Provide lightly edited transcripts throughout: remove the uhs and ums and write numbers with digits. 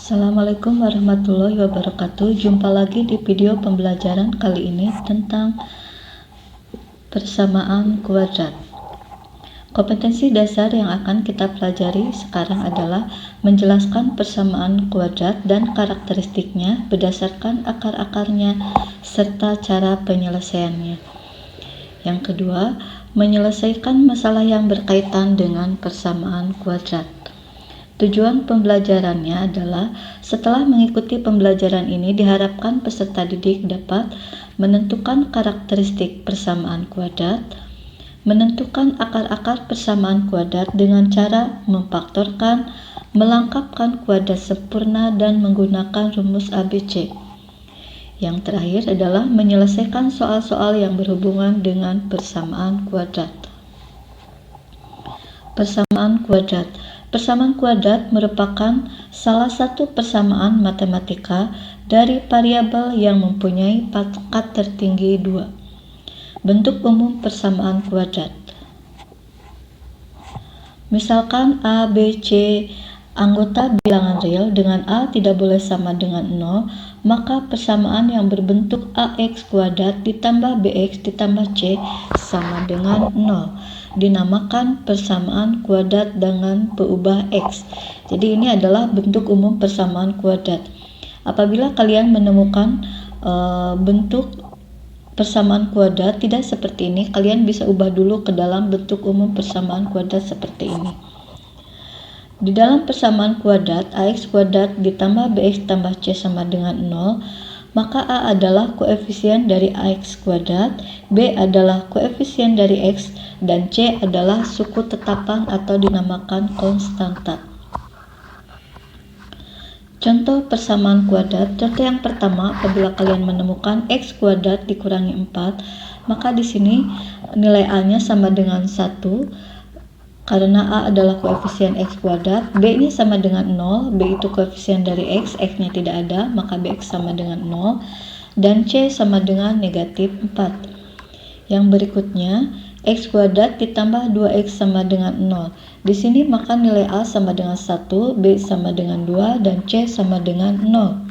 Assalamualaikum warahmatullahi wabarakatuh. Jumpa lagi di video pembelajaran kali ini tentang persamaan kuadrat. Kompetensi dasar yang akan kita pelajari sekarang adalah menjelaskan persamaan kuadrat dan karakteristiknya berdasarkan akar-akarnya serta cara penyelesaiannya. Yang kedua, menyelesaikan masalah yang berkaitan dengan persamaan kuadrat. Tujuan pembelajarannya adalah setelah mengikuti pembelajaran ini diharapkan peserta didik dapat menentukan karakteristik persamaan kuadrat, menentukan akar-akar persamaan kuadrat dengan cara memfaktorkan, melengkapkan kuadrat sempurna dan menggunakan rumus ABC. Yang terakhir adalah menyelesaikan soal-soal yang berhubungan dengan persamaan kuadrat. Persamaan kuadrat. Persamaan kuadrat merupakan salah satu persamaan matematika dari variabel yang mempunyai pangkat tertinggi 2. Bentuk umum persamaan kuadrat. Misalkan A, B, C anggota bilangan real dengan A tidak boleh sama dengan 0, maka persamaan yang berbentuk AX kuadrat ditambah BX ditambah C sama dengan 0. Dinamakan persamaan kuadrat dengan peubah X. Jadi ini adalah bentuk umum persamaan kuadrat. Apabila kalian menemukan bentuk persamaan kuadrat tidak seperti ini, kalian bisa ubah dulu ke dalam bentuk umum persamaan kuadrat seperti ini. Di dalam persamaan kuadrat AX kuadrat ditambah BX tambah C sama dengan 0, maka A adalah koefisien dari AX kuadrat, B adalah koefisien dari X, dan C adalah suku tetapan atau dinamakan konstanta. Contoh persamaan kuadrat. Contoh yang pertama, apabila kalian menemukan X kuadrat dikurangi 4, maka di sini nilai A-nya sama dengan 1, karena A adalah koefisien X kuadrat, B ini sama dengan 0, B itu koefisien dari X, X-nya tidak ada, maka BX sama dengan 0, dan C sama dengan negatif 4. Yang berikutnya, X kuadrat ditambah 2X sama dengan 0. Di sini maka nilai A sama dengan 1, B sama dengan 2, dan C sama dengan 0.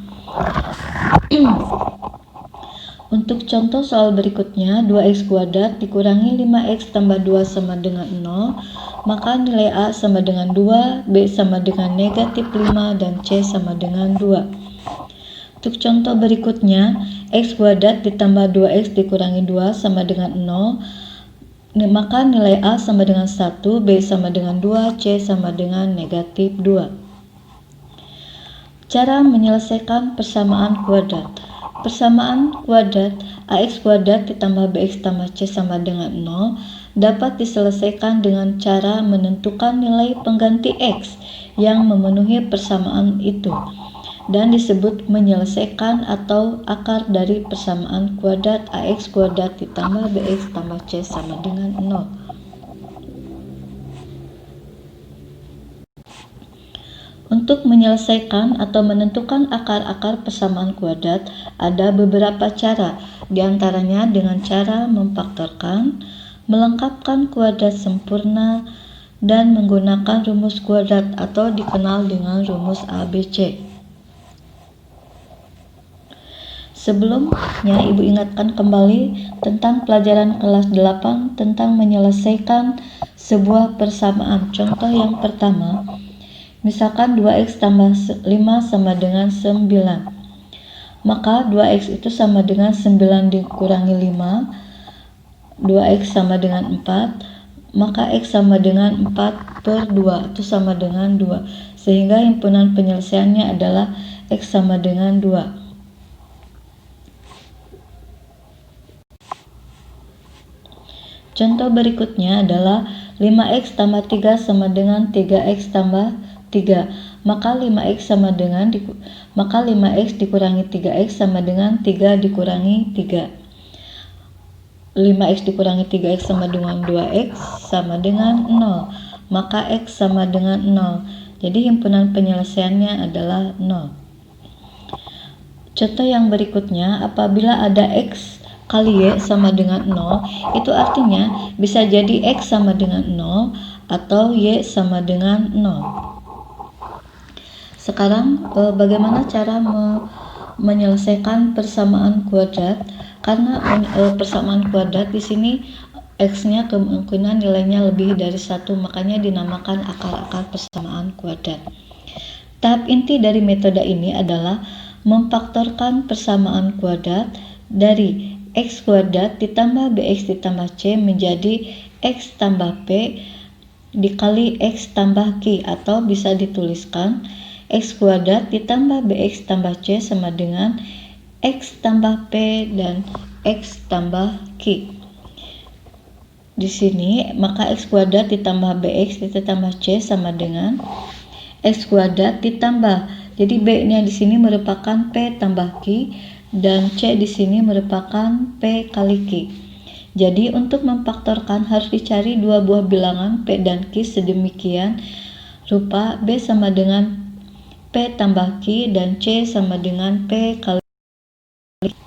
Untuk contoh soal berikutnya, 2X kuadrat dikurangi 5X tambah 2 sama dengan 0, maka nilai A sama dengan 2, B sama dengan negatif 5, dan C sama dengan 2. Untuk contoh berikutnya, X kuadrat ditambah 2X dikurangi 2 sama dengan 0, maka nilai A sama dengan 1, B sama dengan 2, C sama dengan negatif 2. Cara menyelesaikan persamaan kuadrat. Persamaan kuadrat AX kuadrat ditambah BX tambah C sama dengan 0 dapat diselesaikan dengan cara menentukan nilai pengganti X yang memenuhi persamaan itu, dan disebut menyelesaikan atau akar dari persamaan kuadrat AX kuadrat ditambah BX tambah C sama dengan 0. Untuk menyelesaikan atau menentukan akar-akar persamaan kuadrat ada beberapa cara, diantaranya dengan cara memfaktorkan, melengkapkan kuadrat sempurna, dan menggunakan rumus kuadrat atau dikenal dengan rumus ABC. Sebelumnya, Ibu ingatkan kembali tentang pelajaran kelas 8 tentang menyelesaikan sebuah persamaan. Contoh yang pertama, misalkan 2X tambah 5 sama dengan 9. Maka 2X itu sama dengan 9 dikurangi 5. 2X sama dengan 4. Maka X sama dengan 4 per 2. Itu sama dengan 2. Sehingga himpunan penyelesaiannya adalah X sama dengan 2. Contoh berikutnya adalah 5X tambah 3 sama dengan 3X tambah 3. Maka 5X dikurangi 3X sama dengan 3 dikurangi 3. 5X dikurangi 3X sama dengan 2X sama dengan 0. Maka X sama dengan 0. Jadi himpunan penyelesaiannya adalah 0. Contoh yang berikutnya, apabila ada X kali Y sama dengan 0, itu artinya bisa jadi X sama dengan 0 atau Y sama dengan 0. Sekarang bagaimana cara menyelesaikan persamaan kuadrat? Karena persamaan kuadrat di sini x-nya kemungkinan nilainya lebih dari 1, makanya dinamakan akar-akar persamaan kuadrat. Tahap inti dari metode ini adalah memfaktorkan persamaan kuadrat dari x kuadrat ditambah bx ditambah c menjadi x tambah p dikali x tambah q, atau bisa dituliskan x kuadrat ditambah bx tambah c sama dengan x tambah p dan x tambah q. Di sini maka x kuadrat ditambah bx ditambah c sama dengan x kuadrat ditambah, jadi b-nya di sini merupakan p tambah q dan c di sini merupakan p kali q. Jadi untuk memfaktorkan harus dicari dua buah bilangan p dan q sedemikian rupa b sama dengan p tambah q dan c sama dengan p kali.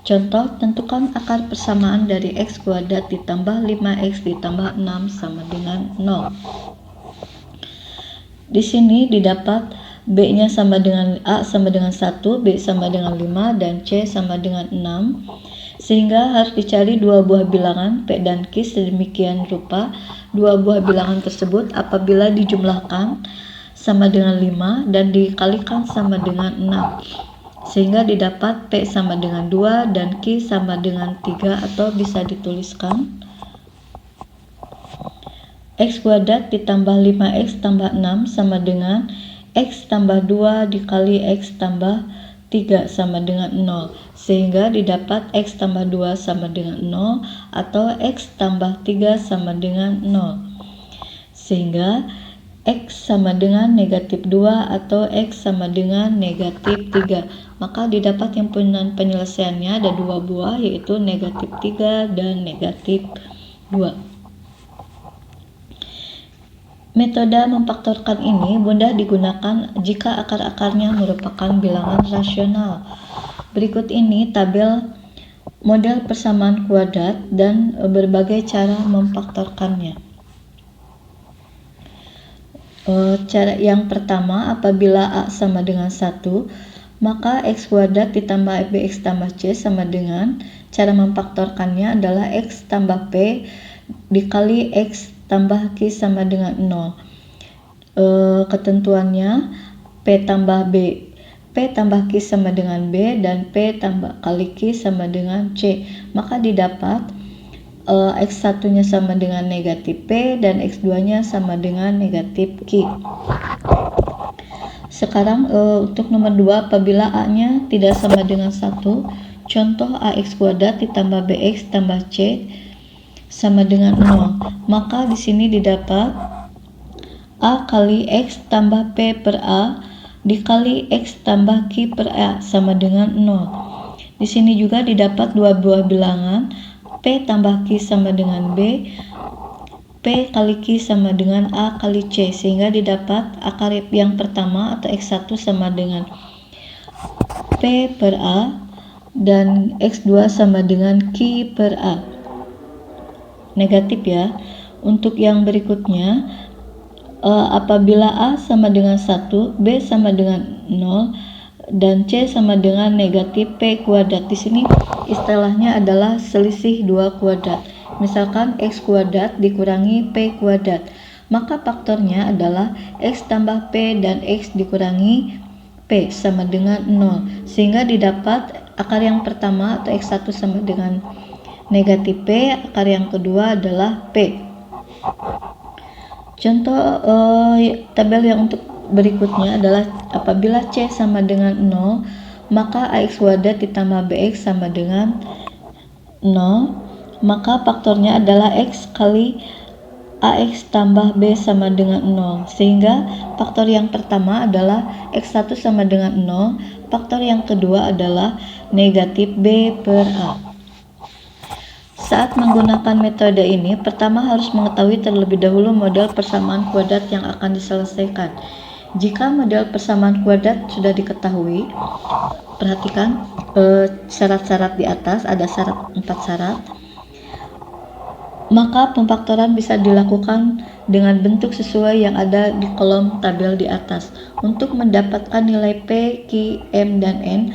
Contoh, tentukan akar persamaan dari x kuadrat ditambah 5x ditambah 6 sama dengan 0. Di sini didapat b-nya sama dengan a sama dengan 1, b sama dengan 5, dan c sama dengan 6. Sehingga harus dicari dua buah bilangan p dan q sedemikian rupa. Dua buah bilangan tersebut apabila dijumlahkan sama dengan 5 dan dikalikan sama dengan 6. Sehingga didapat p sama dengan 2 dan q sama dengan 3, atau bisa dituliskan x kuadrat ditambah 5x tambah 6 sama dengan x tambah 2 dikali x tambah 3 sama dengan 0. Sehingga didapat x tambah 2 sama dengan 0 atau x tambah 3 sama dengan 0. Sehingga x sama dengan negatif 2 atau x sama dengan negatif 3. Maka didapat himpunan penyelesaiannya ada dua buah, yaitu negatif 3 dan negatif 2. Metode memfaktorkan ini mudah digunakan jika akar-akarnya merupakan bilangan rasional. Berikut ini tabel model persamaan kuadrat dan berbagai cara memfaktorkannya. Cara yang pertama, apabila a sama dengan 1, maka x kuadrat ditambah bx tambah c sama dengan, cara memfaktorkannya adalah x tambah p dikali x tambah q sama dengan 0. Ketentuannya p tambah q sama dengan b dan p tambah kali q sama dengan c. Maka didapat x1 nya sama dengan negatif p dan x2 nya sama dengan negatif q. Sekarang untuk nomor 2, apabila a nya tidak sama dengan 1, contoh ax kuadrat ditambah bx tambah c sama dengan 0, maka di sini didapat a kali x tambah p per a dikali x tambah q per a sama dengan 0. Di sini juga didapat dua buah bilangan p tambah q sama dengan b, p kali q sama dengan a kali c, sehingga didapat akar yang pertama atau x1 sama dengan p per a dan x2 sama dengan q per a. Negatif ya. Untuk yang berikutnya, apabila a sama dengan 1, b sama dengan 0, dan c sama dengan negatif p kuadrat. Di sini istilahnya adalah selisih dua kuadrat. Misalkan x kuadrat dikurangi p kuadrat, maka faktornya adalah x tambah p dan x dikurangi p sama dengan 0. Sehingga didapat akar yang pertama atau x1 sama dengan negatif p, akar yang kedua adalah p. Contoh tabel yang untuk berikutnya adalah apabila c sama dengan 0, maka ax kuadrat ditambah bx sama dengan 0, maka faktornya adalah x kali ax tambah b sama dengan 0. Sehingga faktor yang pertama adalah x1 sama dengan 0, faktor yang kedua adalah negatif b per a. Saat menggunakan metode ini, pertama harus mengetahui terlebih dahulu model persamaan kuadrat yang akan diselesaikan. Jika model persamaan kuadrat sudah diketahui, perhatikan syarat-syarat di atas, ada 4 syarat. Maka pemfaktoran bisa dilakukan dengan bentuk sesuai yang ada di kolom tabel di atas. Untuk mendapatkan nilai P, Q, M, dan N,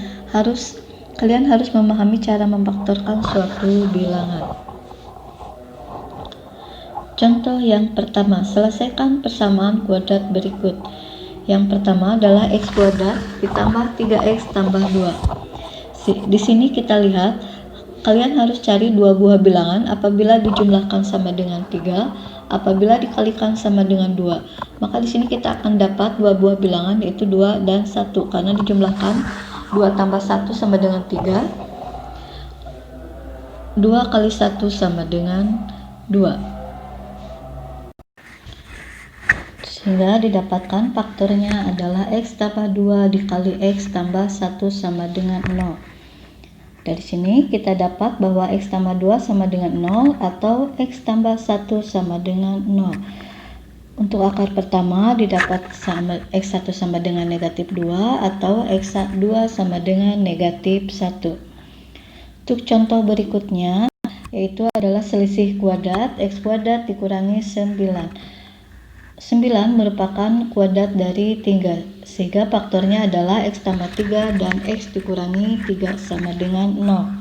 kalian harus memahami cara memfaktorkan suatu bilangan. Contoh yang pertama, selesaikan persamaan kuadrat berikut. Yang pertama adalah X kuadrat ditambah 3X tambah 2. Di sini kita lihat, kalian harus cari dua buah bilangan apabila dijumlahkan sama dengan 3, apabila dikalikan sama dengan 2. Maka di sini kita akan dapat dua buah bilangan, yaitu 2 dan 1, karena dijumlahkan 2 tambah 1 sama dengan 3, 2 kali 1 sama dengan 2. Sehingga didapatkan faktornya adalah X tambah 2 dikali X tambah 1 sama dengan 0. Dari sini kita dapat bahwa X tambah 2 sama dengan 0 atau X tambah 1 sama dengan 0. Untuk akar pertama didapat X1 sama dengan negatif 2 atau X2 sama dengan negatif 1. Untuk contoh berikutnya yaitu adalah selisih kuadrat X kuadrat dikurangi 9. 9 merupakan kuadrat dari 3, sehingga faktornya adalah X tambah 3 dan X dikurangi 3 sama dengan 0.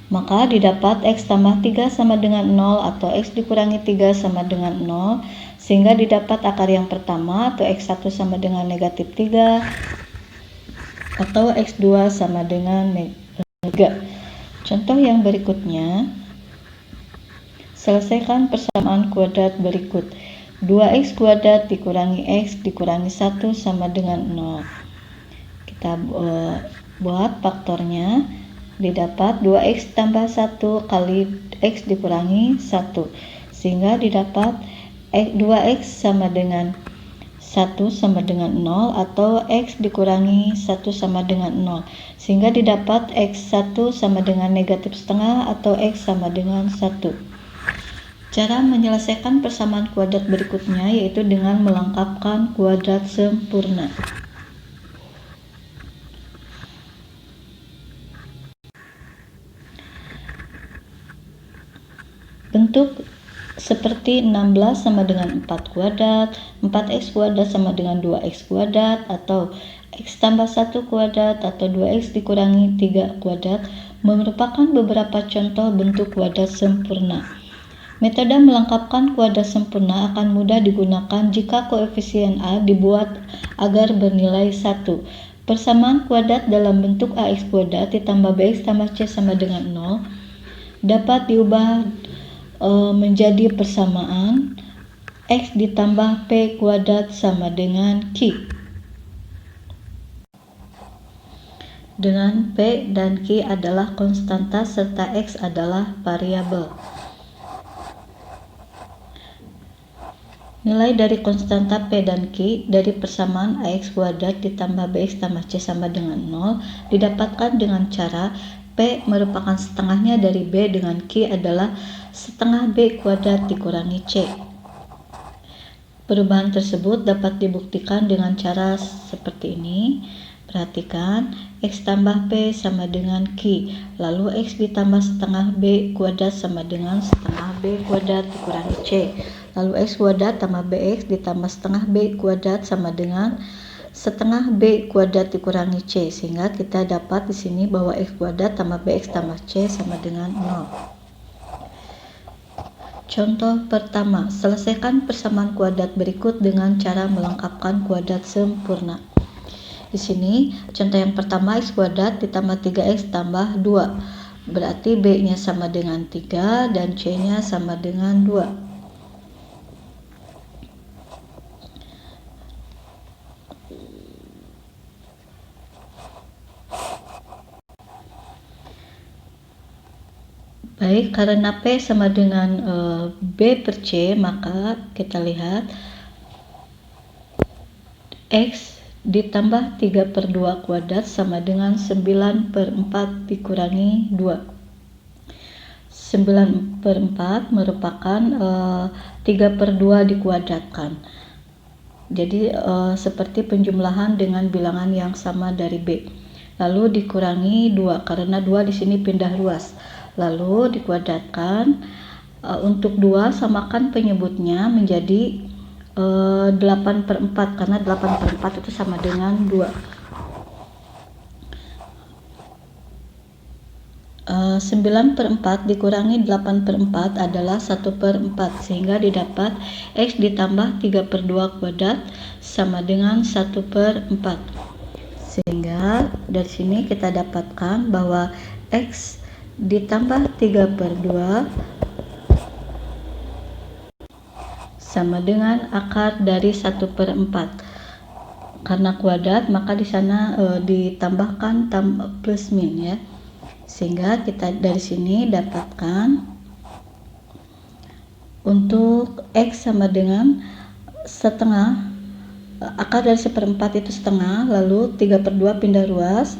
Maka didapat X tambah 3 sama dengan 0 atau X dikurangi 3 sama dengan 0, sehingga didapat akar yang pertama atau X1 sama dengan negatif 3 atau X2 sama dengan 3. Contoh yang berikutnya, selesaikan persamaan kuadrat berikut. 2X kuadrat dikurangi X dikurangi 1 sama dengan 0. Kita buat faktornya, didapat 2X tambah 1 kali X dikurangi 1, sehingga didapat 2X sama dengan 1 sama dengan 0 atau X dikurangi 1 sama dengan 0, sehingga didapat X1 sama dengan negatif setengah atau X sama dengan 1. Cara menyelesaikan persamaan kuadrat berikutnya yaitu dengan melengkapkan kuadrat sempurna. Bentuk seperti 16 sama dengan 4 kuadrat, 4X kuadrat sama dengan 2X kuadrat, atau X tambah 1 kuadrat atau 2X dikurangi 3 kuadrat merupakan beberapa contoh bentuk kuadrat sempurna. Metode melengkapkan kuadrat sempurna akan mudah digunakan jika koefisien A dibuat agar bernilai 1. Persamaan kuadrat dalam bentuk AX kuadrat ditambah BX tambah C sama dengan 0 dapat diubah menjadi persamaan X ditambah P kuadrat sama dengan Q, dengan P dan Q adalah konstanta serta X adalah variabel. Nilai dari konstanta P dan Q dari persamaan AX kuadrat ditambah BX tambah C sama dengan 0 didapatkan dengan cara P merupakan setengahnya dari B dengan Q adalah setengah B kuadrat dikurangi C. Perubahan tersebut dapat dibuktikan dengan cara seperti ini. Perhatikan, X tambah P sama dengan Q, lalu X ditambah setengah B kuadrat sama dengan setengah B kuadrat dikurangi C. Lalu X kuadrat tambah BX ditambah setengah B kuadrat sama dengan setengah B kuadrat dikurangi C, sehingga kita dapat di sini bahwa X kuadrat tambah BX tambah C sama dengan 0. Contoh pertama, selesaikan persamaan kuadrat berikut dengan cara melengkapkan kuadrat sempurna. Di sini contoh yang pertama, X kuadrat ditambah 3X tambah 2, berarti B-nya sama dengan 3 dan C-nya sama dengan 2. Baik, karena P sama dengan B per C, maka kita lihat X ditambah 3 per 2 kuadrat sama dengan 9 per 4 dikurangi 2. 9 per 4 merupakan 3 per 2 dikuadratkan. Jadi seperti penjumlahan dengan bilangan yang sama dari B. Lalu dikurangi 2, karena 2 di sini pindah ruas. Lalu dikuadratkan Untuk 2 samakan penyebutnya menjadi 8/4 karena 8/4 itu sama dengan 2. 9/4 dikurangi 8/4 adalah 1/4 sehingga didapat X ditambah 3/2 kuadrat sama dengan 1/4. Sehingga dari sini kita dapatkan bahwa X ditambah 3/2 sama dengan akar dari 1/4. Karena kuadrat maka di sana ditambahkan plus min ya. Sehingga kita dari sini dapatkan untuk X sama dengan setengah, akar dari 1/4 itu setengah, lalu 3/2 pindah ruas,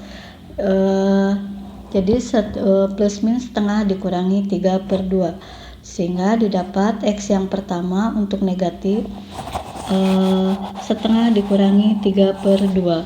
jadi plus min setengah dikurangi 3/2 sehingga didapat X yang pertama untuk negatif setengah dikurangi 3/2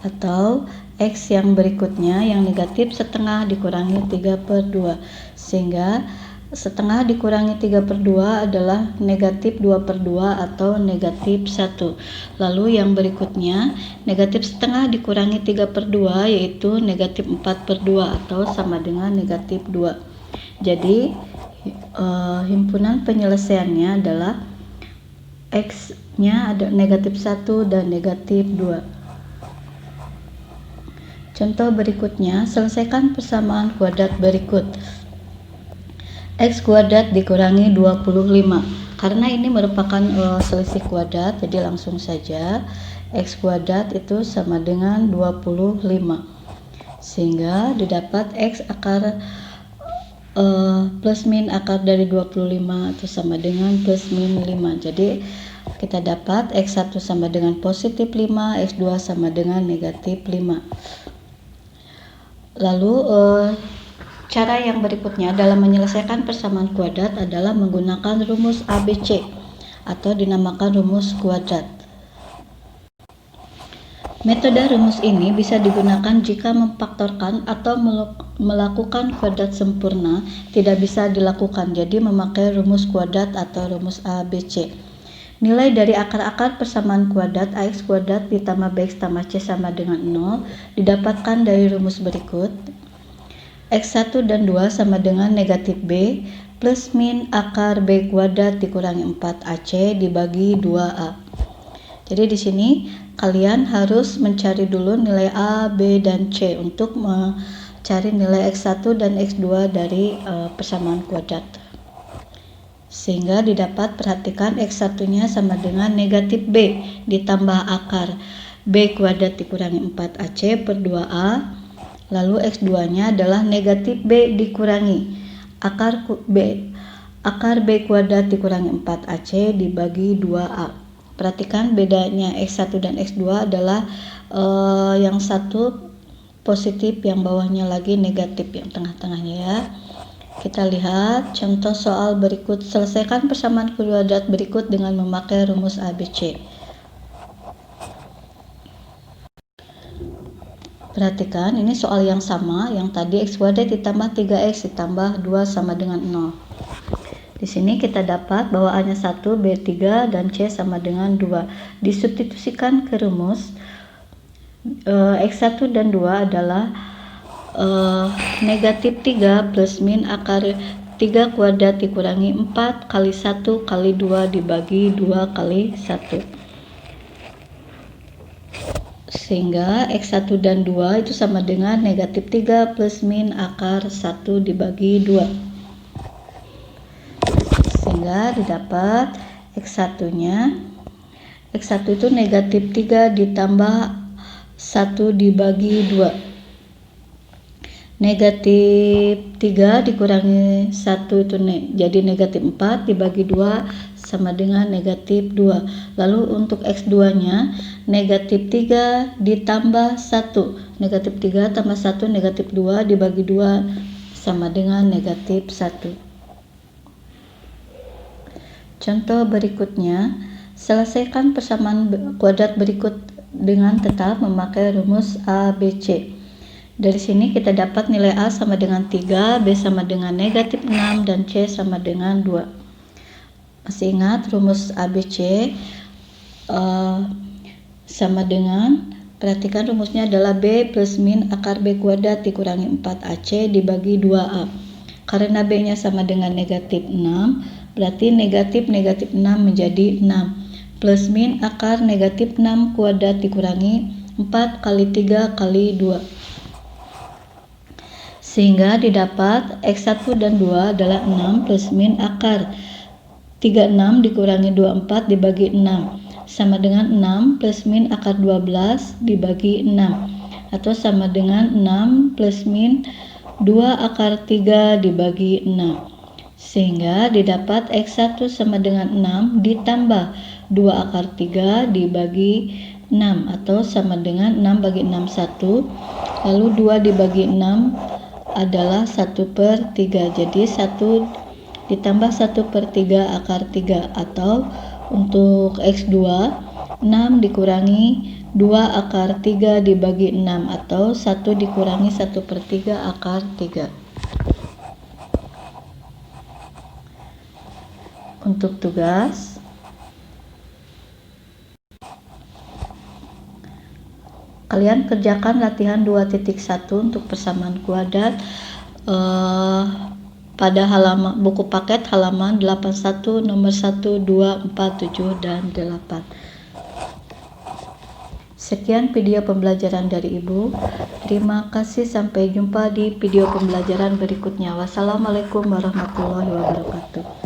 atau X yang berikutnya yang negatif setengah dikurangi 3/2 sehingga setengah dikurangi 3/2 adalah negatif 2/2 atau negatif 1. Lalu yang berikutnya negatif setengah dikurangi 3/2 yaitu negatif 4/2 atau sama dengan negatif 2. Jadi himpunan penyelesaiannya adalah X nya ada negatif 1 dan negatif 2. Contoh berikutnya, selesaikan persamaan kuadrat berikut. X kuadrat dikurangi 25. Karena ini merupakan selisih kuadrat, jadi langsung saja X kuadrat itu sama dengan 25. Sehingga didapat X akar plus min akar dari 25 itu sama dengan plus min 5. Jadi kita dapat X1 sama dengan positif 5, X2 sama dengan negatif 5. Lalu cara yang berikutnya dalam menyelesaikan persamaan kuadrat adalah menggunakan rumus ABC atau dinamakan rumus kuadrat. Metode rumus ini bisa digunakan jika memfaktorkan atau melakukan kuadrat sempurna tidak bisa dilakukan, jadi memakai rumus kuadrat atau rumus ABC. Nilai dari akar-akar persamaan kuadrat AX kuadrat ditambah BX tambah C sama dengan 0 didapatkan dari rumus berikut. X1 dan 2 sama dengan negatif B plus min akar B kuadrat dikurangi 4AC dibagi 2A. Jadi di sini kalian harus mencari dulu nilai A, B, dan C untuk mencari nilai X1 dan X2 dari persamaan kuadrat. Sehingga didapat, perhatikan X1-nya sama dengan negatif B ditambah akar B kuadrat dikurangi 4AC per 2A. Lalu X2-nya adalah negatif B dikurangi akar B kuadrat dikurangi 4AC dibagi 2A. Perhatikan bedanya X1 dan X2 adalah yang satu positif, yang bawahnya lagi negatif, yang tengah-tengahnya ya. Kita lihat contoh soal berikut. Selesaikan persamaan kuadrat berikut dengan memakai rumus ABC. Perhatikan, ini soal yang sama, yang tadi X kuadrat ditambah 3X ditambah 2 sama dengan 0. Di sini kita dapat bahwa A-nya 1, B 3, dan C sama dengan 2. Disubstitusikan ke rumus, X1 dan 2 adalah negatif 3 plus min akar 3 kuadrat dikurangi 4 kali 1 kali 2 dibagi 2 kali 1. Sehingga X1 dan 2 itu sama dengan negatif 3 plus min akar 1 dibagi 2. Sehingga didapat X1-nya, X1 itu negatif 3 ditambah 1 dibagi 2. Negatif 3 dikurangi 1 itu jadi negatif 4 dibagi 2 sama dengan negatif 2. Lalu untuk X2-nya negatif 3 ditambah 1. Negatif 3 tambah 1 negatif 2 dibagi 2 sama dengan negatif 1. Contoh berikutnya, selesaikan persamaan kuadrat berikut dengan tetap memakai rumus ABC. Dari sini kita dapat nilai A sama dengan 3, B sama dengan negatif 6, dan C sama dengan 2. Masih ingat rumus ABC sama dengan, perhatikan rumusnya adalah B plus min akar B kuadrat dikurangi 4AC dibagi 2A. Karena B-nya sama dengan negatif 6, berarti negatif 6 menjadi 6. Plus min akar negatif 6 kuadrat dikurangi 4 kali 3 kali 2. Sehingga didapat X1 dan 2 adalah 6 plus min akar 36 dikurangi 24 dibagi 6 sama dengan 6 plus min akar 12 dibagi 6, atau sama dengan 6 plus min 2 akar 3 dibagi 6. Sehingga didapat X1 sama dengan 6 ditambah 2 akar 3 dibagi 6, atau sama dengan 6 bagi 6 1, lalu 2 dibagi 6 adalah 1/3. Jadi 1 ditambah 1/3 akar 3, atau untuk X2 6 dikurangi 2 akar 3 dibagi 6, atau 1 dikurangi 1/3 akar 3. Untuk tugas, kalian kerjakan latihan 2.1 untuk persamaan kuadrat pada halaman buku paket halaman 81 nomor 1, 2, 4, 7, dan 8. Sekian video pembelajaran dari Ibu. Terima kasih, sampai jumpa di video pembelajaran berikutnya. Wassalamualaikum warahmatullahi wabarakatuh.